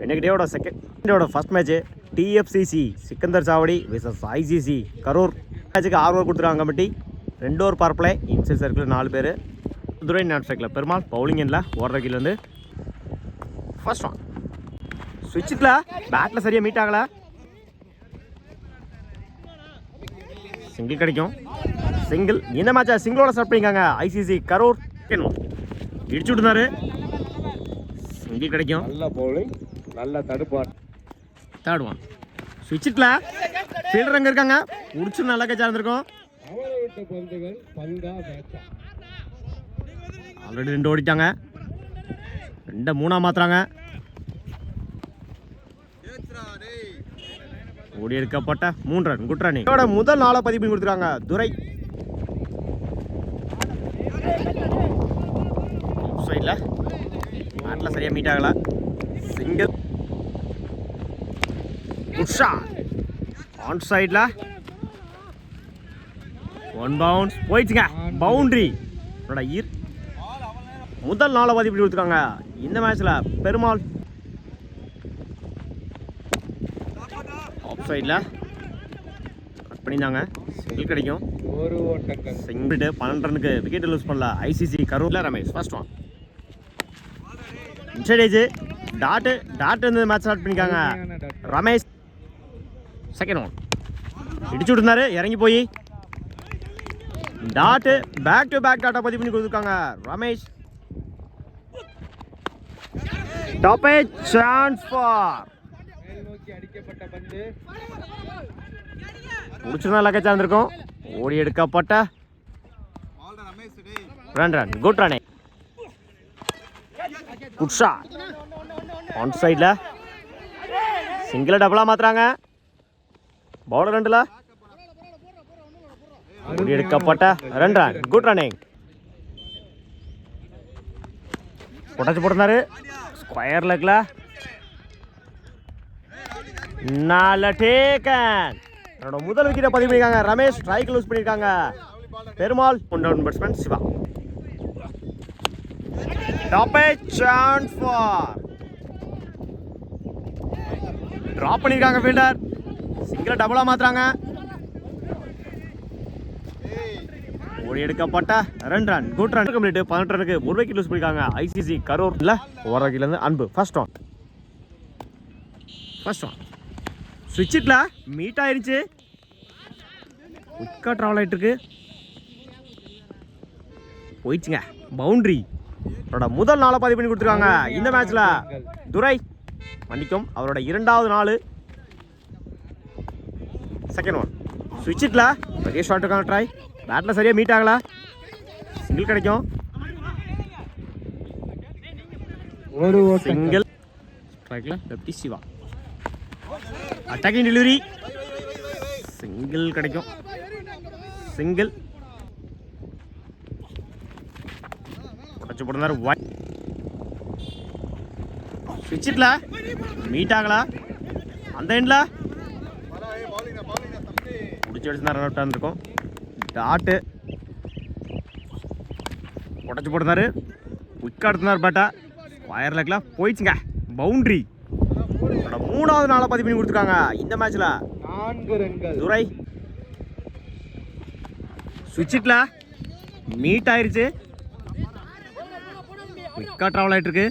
இன்னைக்கு டேவோட செகண்டோட first match DFCC Sikandar சாவடி versus ICC Karur. மேட்சுக்கு 6 over கொடுத்துருக்காங்க committee. 2 over power play. Inside circle 4 பேர். துரை நாட் ஸ்ட்ரைக்கில் பெருமாள் பவுலிங் எண்ணில் ஓடுற கீழே வந்து ஃபர்ஸ்ட் ஒன் ஸ்விட்சில் பேட்டில் சரியாக மீட் ஆகலை. சிங்கிள் கிடைக்கும். சிங்கிள் இந்த மேட்சை சிங்கிளோட ஸ்டார்ட் பண்ணிக்காங்க ஐசிசி கரூர். இடிச்சு விட்டுனாரு. சிங்கிள் கிடைக்கும். நல்ல பவுலிங், நல்ல தடுப்பான். தேர்ட் ஒன் ஸ்விட்சில் ஃபீல்டர் அங்கே இருக்காங்க. முடிச்சு நல்லா கேட்சா இருந்திருக்கும். ஆல்ரெடி 2 ஓடிட்டாங்க. 2 3 மாத்துறாங்க. ஓடி எடுக்கப்பட்ட 3 ரன் குட் ரன்னிங். இதோட முதல் 4 பதிவு பண்ணி கொடுத்துருக்காங்க துரை. சைடில் பேட்டில் சரியாக மீட் ஆகலை. சிங்கிள் குட் ஷாட் ஆன் சைடில் 1 பவுன்ஸ் போயிடுச்சுங்க. பவுண்டரி. முதல் 4 பதிவு பண்ணி கொடுத்துருக்காங்க இந்த மேட்ச்சில் பெருமாள். ஆஃப் சைடில் கட் பண்ணியிருந்தாங்க. சிங்கிள் கிடைக்கும். சிங்கிள் 12 ரனுக்கு விக்கெட் லூஸ் பண்ணல ஐசிசி கரூரில். Ramesh first one inside edge dot வந்து மேட்ச் ஸ்டார்ட் பண்ணியிருக்காங்க ரமேஷ். செகண்ட் ஒன் இடிச்சு விட்டுருந்தாரு இறங்கி போய் டாட்டு பேக் டு பேக் டாட்டா பதிவு பண்ணி கொடுத்துருக்காங்க ரமேஷ். டாப் சான்ஸ் ஃபார் முடிச்சுதான் லக்கச்சா இருந்திருக்கும். ஓடி எடுக்கப்பட்ட run good run good shot on சைடில் சிங்கிள் டபுளா மாத்துறாங்க. பவுலர் 2ல ஓடி எடுக்கப்பட்ட ரன் குட் ரன்னிங். உடச்சு போட்டிருந்தாரு ஸ்கொயர் லெக்ல. நல்ல டேக்கன். என்னோட முதல் விக்கெட்டை பதிவு பண்ணிருக்காங்க ரமேஷ். ஸ்ட்ரைக் லூஸ் பண்ணியிருக்காங்க Perumal. Down batsman Siva. Top chance for drop பண்ணியிருக்காங்க ஃபீல்டர். சிங்கிள் டபுளா மாத்துறாங்க. ஓடி எடுக்கப்பட்ட ரன் குட் ரன் கம்ப்ளீட். 18 ரனுக்கு 1 விக்கெட் லூஸ் பண்ணிருக்காங்க ஐசிசி கரூர். இல்ல ஓவராக்கில இருந்து அன்பு ஃபர்ஸ்ட் ஒன் ஸ்விட்சிட்ல மீட் ஆயிருச்சு. குயிக்கா டிராவல் ஆயிட்டு இருக்கு. போயிடுச்சுங்க பவுண்டரி. அவரோட முதல் 4 பதிவு பண்ணி கொடுத்துருக்காங்க இந்த மேட்ச்ல துரை. மன்னிக்கும் அவரோட 2வது 4. செகண்ட் ஒன் ஸ்விட்சிட்ல பெரிய ஷாட் இருக்காங்க. ட்ரை பேட்டில் சரியாக மீட் ஆகல. சிங்கிள் கிடைக்கும். சிங்கிள் ஸ்ட்ரைக்ல lefty Siva. Attacking delivery. Single கிடைக்கும். சிங்கிள் குறைச்சு போட்டிருந்தாரு. ஸ்விட்சிட்ல மீட் ஆகல. அந்த எண்ட்ல முடிச்சு அடிச்சு ரன் அவுட் இருந்திருக்கும். டாட்டு உடச்சு போட்டிருந்தாரு. குயிக்காக எடுத்துனார் பேட்டா. ஸ்கொயர் லெக்ல போயிடுச்சுங்க பவுண்டரி. 3வது 4 பதிவு பண்ணி கொடுத்துருக்காங்க இந்த மேட்ச்ல 4 ரன்கள் துரை. ஸ்விட்சிட்ல மீட் ஆயிருச்சு. குயிக்கா டிராவல் ஆயிட்டு இருக்கு.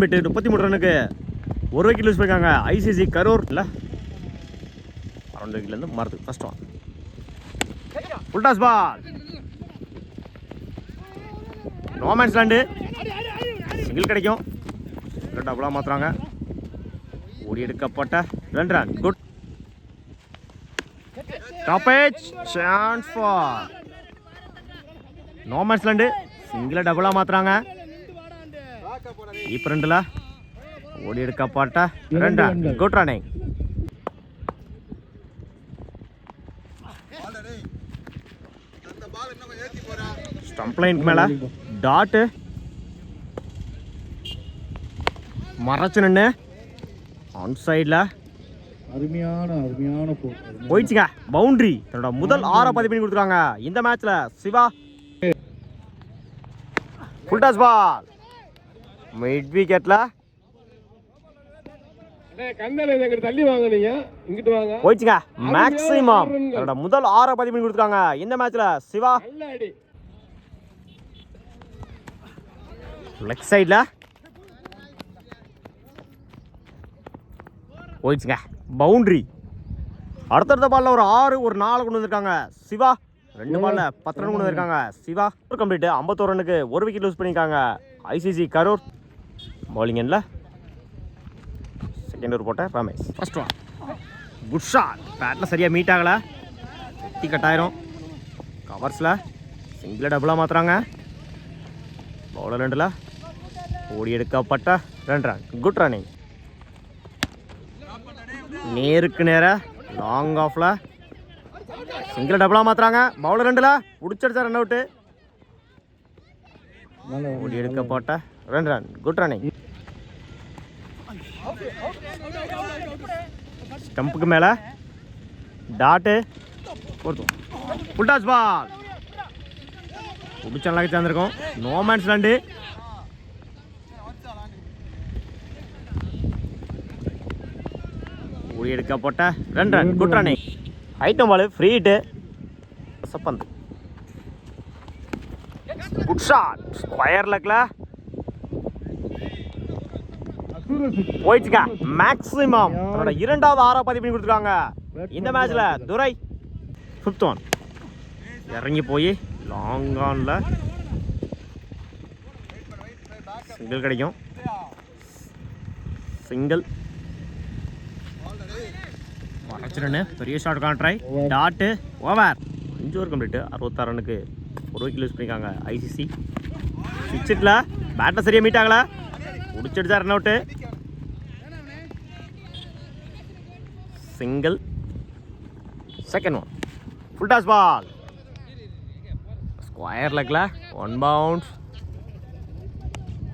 விட்டு 33 ரனுக்கு 1 விக்கெட் லூஸ் பண்ணிருக்காங்க ஐசிசி கரூர். இல்ல அரௌண்ட் விக்கெட்ல இருந்து மாறுது. First one full toss ball. No man's land. Single கிடைக்கும். டபுளா மாத்துறாங்க. ஓடி எடுக்கப்பட்ட run good. Top chance for no man's land. Single டபுளா மாத்துறாங்க. இப்போ 2ல ஓடி எடுக்கப்பட்ட run good running. Stump line மேல டாட் மறைச்சு நின்று ஆன் சைடில் அருமையான போர். போயிடுச்சுங்க பவுண்டரி. தன்னோட முதல் 6 பதிவு பண்ணி கொடுத்துருக்காங்க இந்த மேட்ச்ல. Siva full toss ball mid விக்கெட்ல தள்ளி வாங்க, நீங்க இங்கிட்டு வாங்க. போயிடுச்சுங்க மேக்ஸிமம். தன்னோட முதல் 6 பதிவு பண்ணி கொடுத்துருக்காங்க இந்த மேட்ச்ல. சிவா லெக் சைட்ல போயிடுச்சுங்க பவுண்டரி. அடுத்தடுத்த பால்ல ஒரு 6 ஒரு 4 கொண்டு வந்திருக்காங்க சிவா. 2 பால்ல 10 ரன் கொண்டு வந்திருக்காங்க சிவா. கம்ப்ளீட் 51 ரனுக்கு 1 விக்கெட் லூஸ் பண்ணியிருக்காங்க ஐசிசி கரூர். பவுலிங் எண்ட்ல செகண்ட் ஓவர் போட்ட Ramesh. First one good shot. பேட்டில் சரியாக மீட் ஆகலை. குத்தி கட்டாயிரும். கவர்ஸில் சிங்கிள் டபுளாக மாற்றுறாங்க. பவுலர் ரெண்டில் ஓடி எடுக்கப்பட்ட 2 ரன். Good running. நேருக்கு நேராக லாங் ஆஃப்ல சிங்கிள் டபுளாக மாற்றுறாங்க. பவுலர் ரெண்டில் பிடிச்சடிச்சா ரன் அவுட்டு. ஓடி எடுக்கப்பட்ட 2 ரன். Good running. ஸ்டம்புக்கு மேலே டாட்டு ஃபுல் டாஸ் பால். பிடிச்ச நல்லா சேர்ந்துருக்கோம். No man's land. ஓடி எடுக்கப்பட்ட 2 ரன். Good running. ஐட்டம் பால் ஃப்ரீ ஹிட்டு. சப்பந்து குட் ஷாட். ஸ்கொயர் லெக்ல போயிடுச்சுங்க மேக்ஸிமம். அவரோட 2வது 6 பதிவு பண்ணி கொடுத்துருக்காங்க இந்த மேட்ச்ல துரை. 5th ஒன் இறங்கி போய் லாங் ஆன்ல சிங்கிள் கிடைக்கும். சிங்கிள் மறைச்சிருன்னு பெரிய ஷாட்டுக்கான try. Dot over. 5 over complete. 66 ரனுக்கு 1 விக்கெட் லூஸ் பண்ணியிருக்காங்க ஐசிசி. சுவிட்சில் பேட்டை சரியாக மீட் ஆகலை. பிடிச்சிடுச்சா run out. Single. Second one full toss ball square லெக்ல 1 பவுன்ஸ்.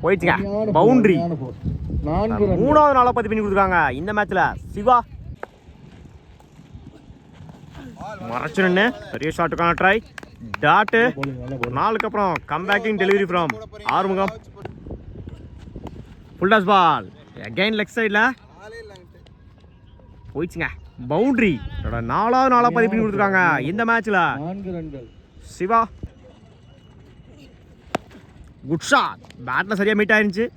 போயிடுச்சுங்க பவுண்டரி. 3வது நாளாக பதிவு பண்ணி கொடுத்துருக்காங்க இந்த மேட்ச்ல சிவா. மறைச்சிருன்னு பெரிய ஷாட்டுக்கான ட்ரை. டாட்டு 4க்கு அப்புறம் comebacking delivery from Arumugam. Full toss ball again leg சைடில் போயிடுச்சுங்க பவுண்டரி. 4வது நாளாக பதிவு பண்ணி கொடுத்துருக்காங்க இந்த மேட்ச்ல சிவா. Good shot. பேட்டில் சரியாக மீட் ஆயிருந்துச்சு.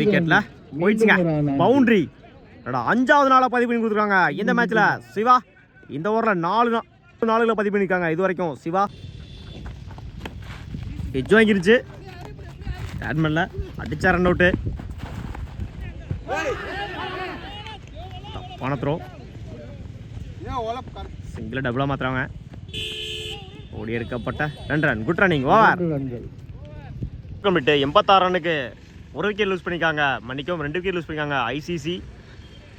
விக்கெட்ல போயிடுச்சுங்க பவுண்டரி. 5வது நாளாக பதிவு பண்ணி கொடுத்துருக்காங்க இந்த மேட்ச்ல சிவா. இந்த ஓவரில் 4 நாளுகளை பதிவு பண்ணியிருக்காங்க இது வரைக்கும் சிவா. எஜ் வாங்கிருச்சு. பேட்மேன்ல அடிச்சா ரன் அவுட்டு. தப்பான த்ரோ. சிங்கிள் டபுளாக மாற்றுறாங்க. ஓடி எடுக்கப்பட்ட 2 run. Good running. Over complete. 86 ரனுக்கு 1 விக்கெட் லூஸ் பண்ணியிருக்காங்க. மன்னிக்கவும் 2 விக்கெட் லூஸ் பண்ணியிருக்காங்க ஐசிசி.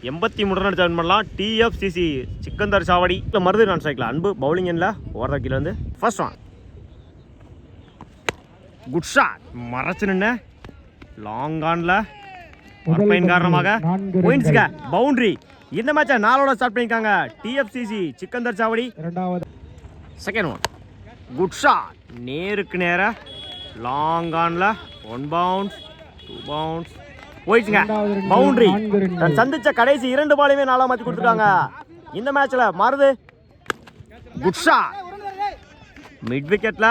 83 ரன் ஜாயின் பண்ணலாம் டிஎஃப்சிசி சிக்கந்தர் சாவடி. இல்லை மருது நான் ஸ்ட்ரைக்கில் அன்பு. பவுலிங் எண்ணில் ஓவர் த கீழே வந்து ஃபர்ஸ்ட் ஒன் குட் ஷாட். மறைச்சு நின்று லாங் ஆன்ல பைன் காரணமாக போயிடுச்சுங்க பவுண்டரி. இந்த மேட்சை 4ஓட ஸ்டார்ட் பண்ணியிருக்காங்க TFCC Sikandar Chavadi. Second one good shot. நேருக்கு நேர லாங் ஆன்ல 1 பவுன்ஸ் 2 பவுன்ஸ். போயிடுச்சுங்க பவுண்டரி. சந்திச்ச கடைசி 2 பாலையுமே 4ஆ மாற்றி கொடுத்துருக்காங்க இந்த மேட்ச்ல மருது. Good shot. மிட் விக்கெட்ல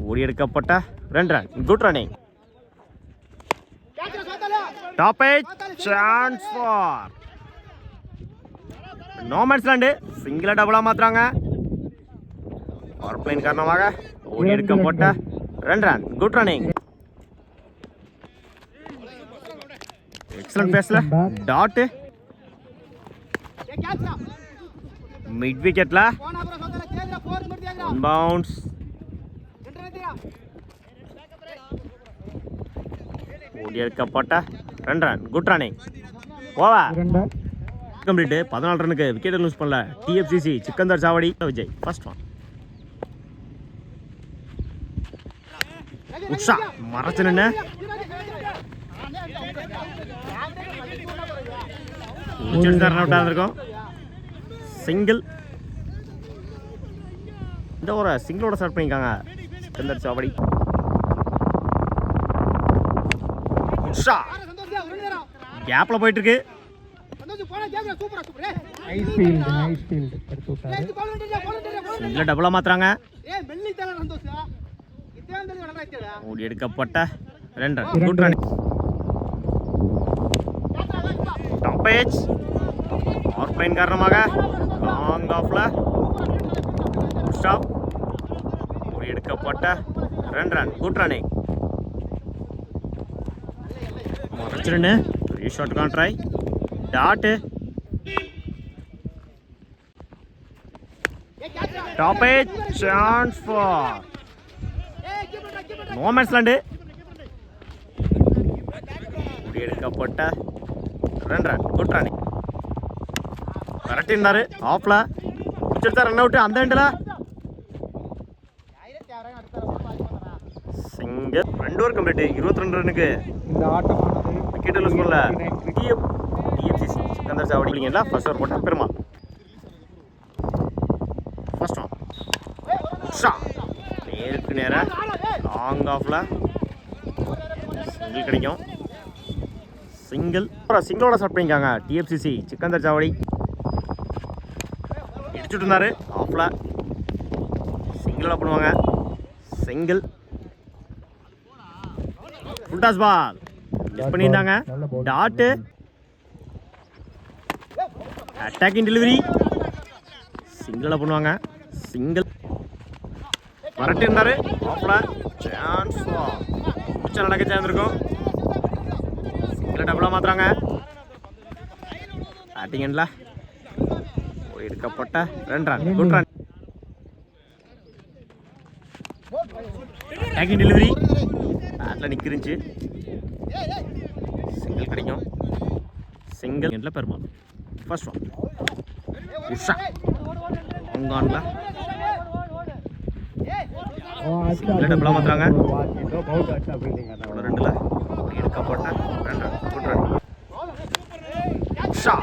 ஓடி எடுக்கப்பட்ட 2 run. Good running. Top 8 chance for no man's land. சிங்கிளா டபுளா மாத்துறாங்க. பவர் பிளேன் காரணமாக ஓடி எடுக்கப்பட்ட 2 ரன். Good running. எக்ஸலன்ட் பேஸ்ல டாட். மிட் விக்கெட்ல 1 பவுன்ஸ். ஓடி எடுக்கப்பட்ட 2 run. Good running. Over complete. 14 ரனுக்கு விக்கெட் லூஸ் பண்ணல TFCC Sikandar Savadi. Vijay first one Usha மறைச்சு நின்று ரன் அவுட் ஆயிருக்கும். சிங்கிள். இந்த ஒரு சிங்கிளோட ஸ்டார்ட் பண்ணியிருக்காங்க சிக்கந்தர் சாவடி. கேப்ல போயிட்டு இருக்கு. சிங்கிள் டபுளா மாத்துறாங்க. ஓடி எடுக்கப்பட்ட 2 run. Good run. Top edge off line காரணமாக லாங் ஆஃப்ல ஸ்டாப். ஓடி எடுக்கப்பட்ட 2 ரன். Good running. மறைச்சிருன்னு பெரிய ஷாட்டுக்கான try. Dot. Top edge chance for no match land. எடுக்கப்பட்ட 2 ரன். Good running. கரெக்டிருந்தாரு ஆஃப்ல பிடிச்சிருந்தா ரன் அவுட். அந்த எண்டில் சிங்கிள். 2 over complete. 22 ரன்னுக்கு இந்த ஆட்டமானது விக்கெட் லூஸ் பண்ணல. டிஎஃப்சிசி சிக்கந்தர் சாவடி இல்லைங்களா. ஃபர்ஸ்ட் ஓவர் போட்டால் பெருமாள். ஃபர்ஸ்ட் ஆன் நேருக்கு நேராக லாங் ஆஃப்ல சிங்கிள் கிடைக்கும். சிங்கிளோட ஸ்டார்ட் பண்ணியிருக்காங்க டிஎஃப்சிசி சிக்கந்தர் சாவடி. இடிச்சுட்டு இருந்தாரு ஆஃப்ல. சிங்கிளோட பண்ணுவாங்க. Single. Full toss ball miss பண்ணியிருந்தாங்க. டாட்டு. Attacking delivery. சிங்கிளோட பண்ணுவாங்க. சிங்கிள். வரட்டு இருந்தாரு ஆஃப்ல. சான்ஸ் பிடிச்ச நடக்க சேர்ந்துருக்கும். சிங்கிள் டபுளாக மாத்துறாங்க. பேட்டிங் எண்ட்ல எடுக்கப்பட்ட 2 run. Good run. Attacking delivery. பேட்டில் நிற்கிருந்துச்சு. சிங்கிள் கிடைக்கும். சிங்கிள் எண்ட்ல பெருமாள். ஃபர்ஸ்ட் ஒன் உஷா அங்கான்ல சிங்கிள் டபுளாக மாத்துறாங்க. 2ல எடுக்கப்பட்ட 2 ரன். Good run. உஷா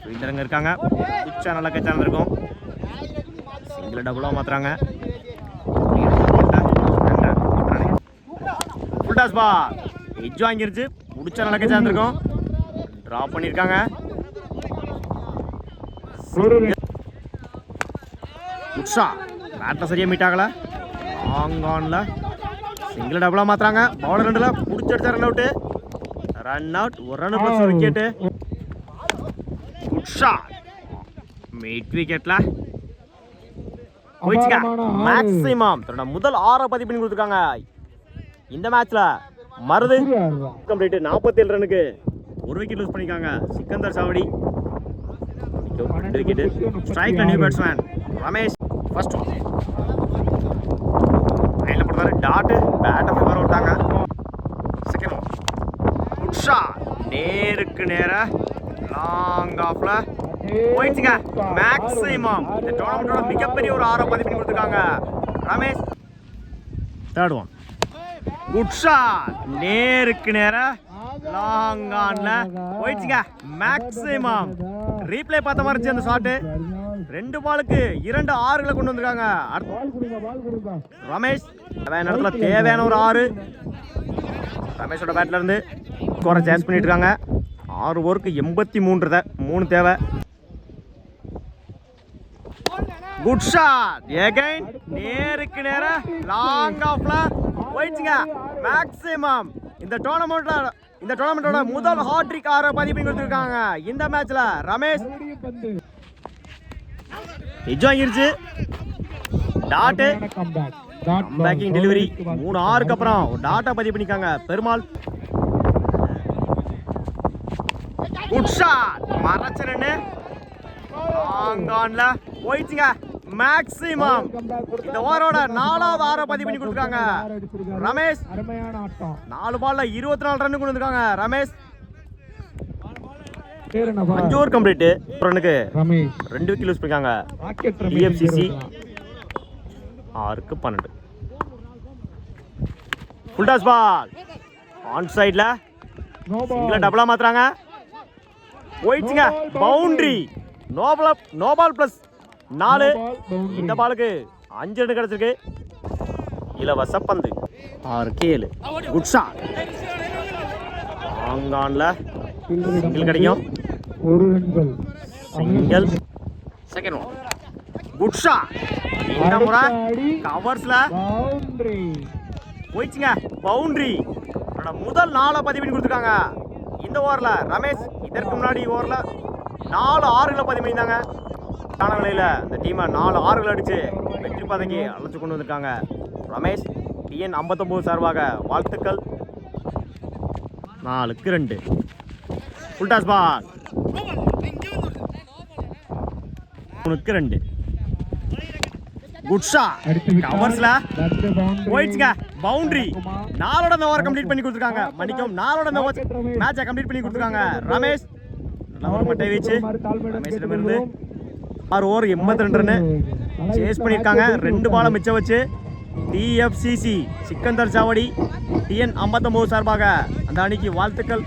வீரங்க இருக்காங்க. உச்சா நல்லா கச்சான இருக்கும். சிங்கிள் டபுளாக மாத்துறாங்க. ஃபுல் டாஸ் பால் எஜ் வாங்கிருச்சு. முடிச்சா நல்லா கச்சான இருக்கும். டிராப் பண்ணியிருக்காங்க. உஷா பேட்டில் சரியாக மீட் ஆகலை. லாங் ஆன்ல சிங்கிள் டபுளாக மாத்துறாங்க. பவுலர் 2ல பிடிச்சி அடிச்சா ரன் அவுட்டு. Run out. 1 ரன் ப்ளஸ் விக்கெட்டு. உஷா மிட் விக்கெட்ல போயிடுச்சுங்க. மேக்ஸிமம் தன்னோட முதல் 6 பதிவு பண்ணி கொடுத்துருக்காங்க இந்த மேட்ச்ல. மருது கம்ப்ளீட். 47 ரன்னுக்கு 1 விக்கெட் லூஸ் பண்ணிருக்காங்க சிக்கந்தர் சாவடி. 2 விக்கெட். ஸ்ட்ரைக்ல நியூ பேட்ஸ்மேன் ரமேஷ். ஃபர்ஸ்ட் லைன்ல போட்டாரு. டாட். பேட்டை ஃபேவர் விட்டாங்க. செகண்ட் ஒன் உஷா நேருக்கு நேர லாங் ஆஃப்ல போயிடுச்சுங்க. மேக்ஸிமம் இந்த டோர்னமெண்டோட மிகப்பெரிய ஒரு 6 பதிவு பண்ணி கொடுத்துருக்காங்க Ramesh. Third one good shot நேருக்கு நேர லாங் ஆன்ல போயிடுச்சுங்க. மேக்ஸிமம் ரீப்ளே பார்த்த மாதிரி இருந்துச்சு அந்த ஷாட்டு. 2 பாலுக்கு 2 6களை கொண்டு வந்திருக்காங்க ரமேஷ். இடத்துல தேவையான ஒரு 6. ரமேஷோட பேட்ல இருந்து ஸ்கோரை சேஸ் பண்ணிட்டு இருக்காங்க. 6 ஓவருக்கு 83 தேவை. குட் ஷாட் எகைன் நேருக்கு நேர லாங் ஆஃப்ல போயிடுச்சுங்க. மேக்ஸிமம் இந்த டோர்னமெண்டோட முதல் ஹாட்ரிக் 6 பதிவு பண்ணி கொடுத்துருக்காங்க இந்த மேட்ச்ல ரமேஷ். எஜ் வாங்கிருச்சு. டாட். கம்பேக்கிங் டெலிவரி. 3 6க்கு அப்புறம் டாட்டா பதிவு பண்ணிருக்காங்க பெருமாள். குட் ஷாட் மரச்சரன்னு லாங் ஆன்ல போயிடுச்சுங்க. மேக்ஸிமம் இந்த ஓவரோட 4வது 6 பதிவு பண்ணி கொடுத்துருக்காங்க ரமேஷ். 4 பால்ல 24 ரன் கொண்டு வந்திருக்காங்க ரமேஷ். 5 over complete. ரன்னுக்கு 2 விக்கெட் லூஸ் பண்ணிருக்காங்க டிஎஃப்சிசி. 6க்கு 12. ஃபுல் டாஸ் பால் ஆன் சைட்ல சிங்கிள் டபுளா மாத்துறாங்க. போயிடுச்சுங்க. பவுண்டரி. No ball plus 4. இந்த பாலுக்கு 5 ரன் கிடைச்சிருக்கு. இலவச பந்து 6-7. Good shot. ஆங்கான்ல சிங்கிள் கிடைக்கும். Single. Second one. Good shot. இந்த முறை கவர்ஸ்ல போயிடுச்சுங்க. பவுண்டரி. முதல் 4 பதிவு பண்ணி கொடுத்துருக்காங்க இந்த ஓவரில் ரமேஷ். இதற்கு முன்னாடி ஓவரில் 4 6களை பதிவு பண்ணியிருந்தாங்க. காணவில்லையில் இந்த டீமை 4 6கள் அடித்து வெற்றி பாதைக்கு அழைச்சி கொண்டு வந்திருக்காங்க ரமேஷ். TN 59 சார்பாக வாழ்த்துக்கள். 4-2. Full toss ball. 3-2. Good shot. கவர்ஸ்ல போயிடுச்சுங்க. பவுண்டரி. 4ஓட இந்த ஓவர் கம்ப்ளீட் பண்ணி கொடுத்துருக்காங்க. மன்னிக்கும், 4ஓட இந்த மேட்சை கம்ப்ளீட் பண்ணி கொடுத்துருக்காங்க ரமேஷ். நல்ல ஒரு மட்டை வீச்சு ரமேஷிடமிருந்து. 6 ஓவர் 82 ரன் சேஸ் பண்ணியிருக்காங்க. 2 பாலை மிச்சம் வச்சு TFCC சிக்கந்தர் சாவடி TN 59 சார்பாக அந்த அணிக்கு வாழ்த்துக்கள்.